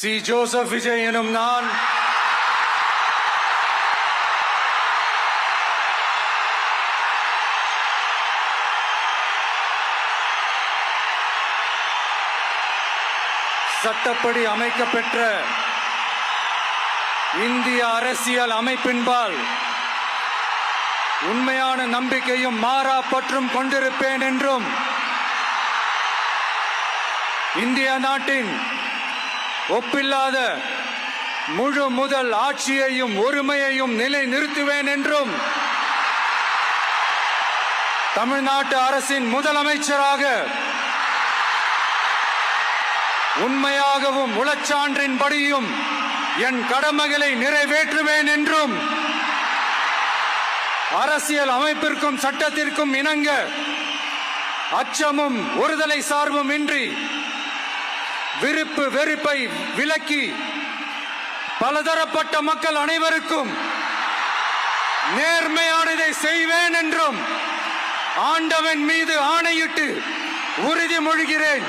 C. Joseph Vijay எனும் நான் சட்டப்படி அமைக்கப்பெற்ற இந்திய அரசியல் அமைப்பின்பால் உண்மையான நம்பிக்கையும் மாறா பற்றும் கொண்டிருப்பேன் என்றும் இந்திய நாட்டின் ஒப்பில்லாத முழு முதல் ஆட்சியையும் ஒருமையையும் நிலைநிறுத்துவேன் என்றும் தமிழ்நாட்டு அரசின் முதலமைச்சராக உண்மையாகவும் உளச்சான்றின்படியும் என் கடமைகளை நிறைவேற்றுவேன் என்றும் அரசியல் அமைப்பிற்கும் சட்டத்திற்கும் இணங்க அச்சமும் ஒருதலை சார்பும் இன்றி விருப்பு வெறுப்பை விலக்கி பலதரப்பட்ட மக்கள் அனைவருக்கும் நேர்மையானதை செய்வேன் என்றும் ஆண்டவன் மீது ஆணையிட்டு உறுதிமொழிகிறேன்.